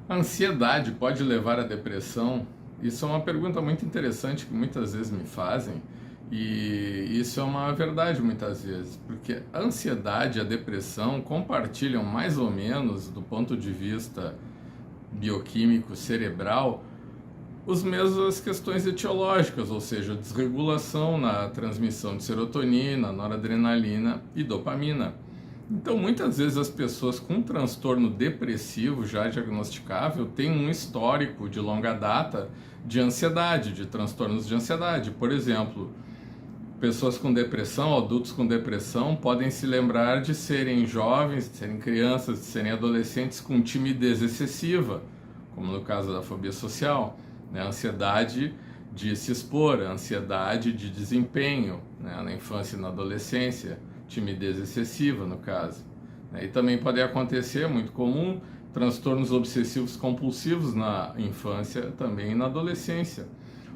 A ansiedade pode levar à depressão? Isso é uma pergunta muito interessante que muitas vezes me fazem, e isso é uma verdade muitas vezes, porque a ansiedade e a depressão compartilham mais ou menos, do ponto de vista bioquímico cerebral, as mesmas questões etiológicas, ou seja, desregulação na transmissão de serotonina, noradrenalina e dopamina. Então, muitas vezes as pessoas com transtorno depressivo já diagnosticável têm um histórico de longa data de ansiedade, de transtornos de ansiedade. Por exemplo, pessoas com depressão, adultos com depressão, podem se lembrar de serem jovens, de serem crianças, de serem adolescentes com timidez excessiva, como no caso da fobia social, né? A ansiedade de se expor, a ansiedade de desempenho, né? Na infância e na adolescência, timidez excessiva no caso, né? E também pode acontecer, muito comum, transtornos obsessivos compulsivos na infância, também na adolescência.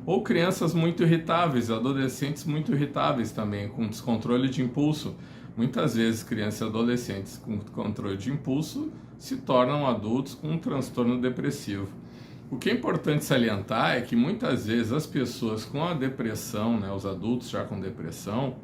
Ou crianças muito irritáveis, adolescentes muito irritáveis também, com descontrole de impulso. Muitas vezes crianças e adolescentes com controle de impulso se tornam adultos com um transtorno depressivo. O que é importante salientar é que muitas vezes as pessoas com a depressão, né, os adultos já com depressão,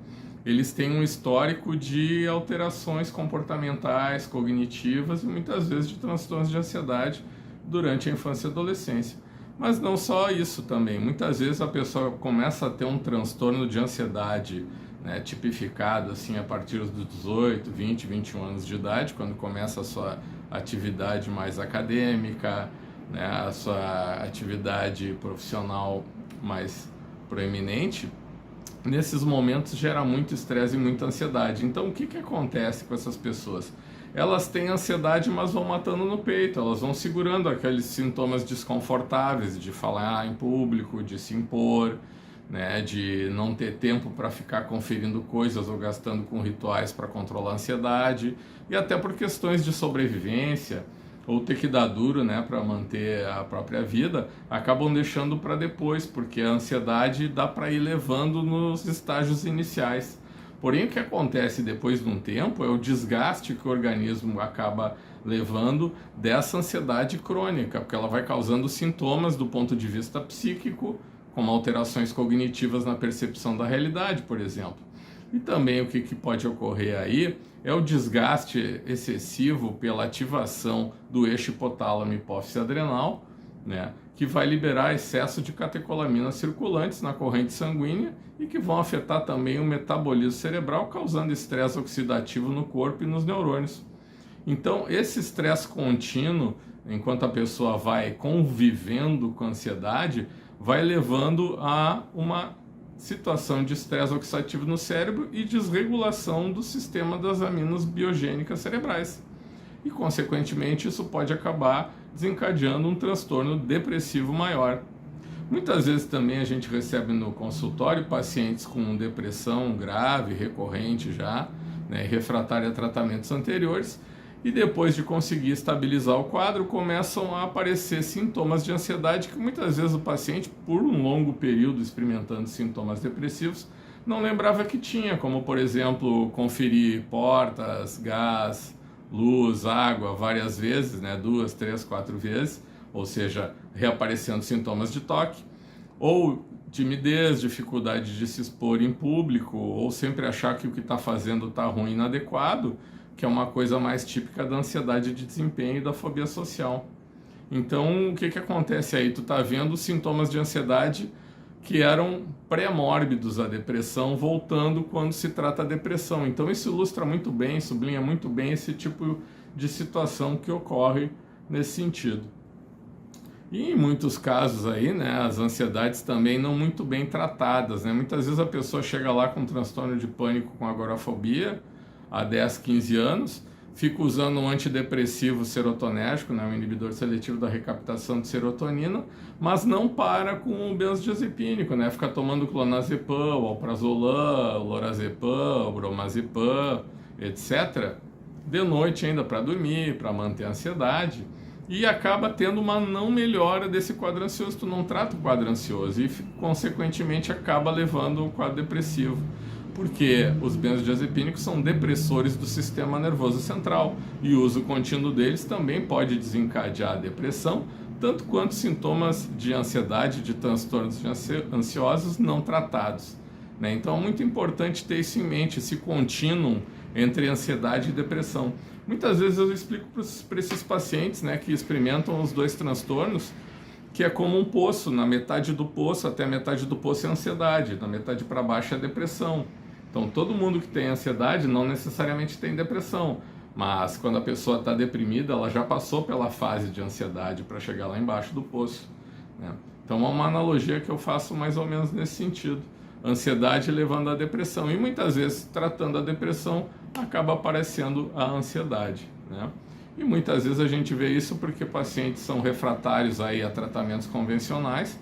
eles têm um histórico de alterações comportamentais, cognitivas e muitas vezes de transtornos de ansiedade durante a infância e adolescência. Mas não só isso também, muitas vezes a pessoa começa a ter um transtorno de ansiedade, né, tipificado assim a partir dos 18, 20, 21 anos de idade, quando começa a sua atividade mais acadêmica, né, a sua atividade profissional mais proeminente. Nesses momentos gera muito estresse e muita ansiedade. Então o que acontece com essas pessoas? Elas têm ansiedade, mas vão matando no peito, elas vão segurando aqueles sintomas desconfortáveis de falar em público, de se impor, né, de não ter tempo para ficar conferindo coisas ou gastando com rituais para controlar a ansiedade, e até por questões de sobrevivência, ou ter que dar duro, né, para manter a própria vida, acabam deixando para depois, porque a ansiedade dá para ir levando nos estágios iniciais. Porém, o que acontece depois de um tempo é o desgaste que o organismo acaba levando dessa ansiedade crônica, porque ela vai causando sintomas do ponto de vista psíquico, como alterações cognitivas na percepção da realidade, por exemplo. E também o que pode ocorrer aí é o desgaste excessivo pela ativação do eixo hipotálamo hipófise adrenal, né, que vai liberar excesso de catecolaminas circulantes na corrente sanguínea e que vão afetar também o metabolismo cerebral, causando estresse oxidativo no corpo e nos neurônios. Então, esse estresse contínuo, enquanto a pessoa vai convivendo com a ansiedade, vai levando a uma situação de estresse oxidativo no cérebro e desregulação do sistema das aminas biogênicas cerebrais. E, consequentemente, isso pode acabar desencadeando um transtorno depressivo maior. Muitas vezes também a gente recebe no consultório pacientes com depressão grave, recorrente já, né, refratária a tratamentos anteriores, e depois de conseguir estabilizar o quadro, começam a aparecer sintomas de ansiedade que muitas vezes o paciente, por um longo período experimentando sintomas depressivos, não lembrava que tinha, como por exemplo, conferir portas, gás, luz, água várias vezes, né, 2, 3, 4 vezes, ou seja, reaparecendo sintomas de toque, ou timidez, dificuldade de se expor em público, ou sempre achar que o que está fazendo está ruim e inadequado, que é uma coisa mais típica da ansiedade de desempenho e da fobia social. Então, o que acontece aí? Tu está vendo sintomas de ansiedade que eram pré-mórbidos à depressão, voltando quando se trata da depressão. Então, isso ilustra muito bem, sublinha muito bem esse tipo de situação que ocorre nesse sentido. E em muitos casos aí, né, as ansiedades também não muito bem tratadas, né? Muitas vezes a pessoa chega lá com transtorno de pânico com agorafobia, há 10, 15 anos, fica usando um antidepressivo serotonérgico, né, um inibidor seletivo da recaptação de serotonina, mas não para com o benzodiazepínico, né, fica tomando clonazepam, o alprazolam, o lorazepam, o bromazepam, etc., de noite ainda para dormir, para manter a ansiedade, e acaba tendo uma não melhora desse quadro ansioso. Tu não trata o quadro ansioso e, consequentemente, acaba levando o quadro depressivo. porque os benzodiazepínicos são depressores do sistema nervoso central e o uso contínuo deles também pode desencadear a depressão, tanto quanto sintomas de ansiedade, de transtornos ansiosos não tratados, né? Então é muito importante ter isso em mente, esse contínuo entre ansiedade e depressão. Muitas vezes eu explico para esses pacientes, né, que experimentam os dois transtornos, que é como um poço. Na metade do poço, até a metade do poço é ansiedade, na metade para baixo é depressão. Então todo mundo que tem ansiedade não necessariamente tem depressão, mas quando a pessoa está deprimida, ela já passou pela fase de ansiedade para chegar lá embaixo do poço, né? Então é uma analogia que eu faço mais ou menos nesse sentido. Ansiedade levando à depressão, e muitas vezes tratando a depressão acaba aparecendo a ansiedade, né? E muitas vezes a gente vê isso porque pacientes são refratários aí a tratamentos convencionais,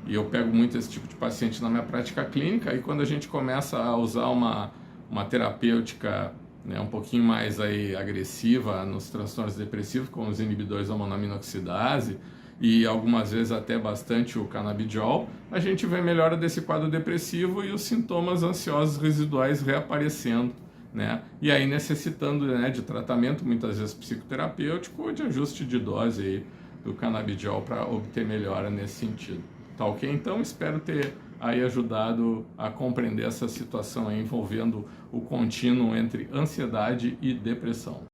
e eu pego muito esse tipo de paciente na minha prática clínica, e quando a gente começa a usar uma terapêutica, né, um pouquinho mais aí agressiva nos transtornos depressivos, como os inibidores da monoaminoxidase, e algumas vezes até bastante o canabidiol, a gente vê melhora desse quadro depressivo e os sintomas ansiosos residuais reaparecendo, né? E aí necessitando, né, de tratamento, muitas vezes psicoterapêutico, ou de ajuste de dose aí do canabidiol para obter melhora nesse sentido. Tá ok? Então espero ter aí ajudado a compreender essa situação aí envolvendo o contínuo entre ansiedade e depressão.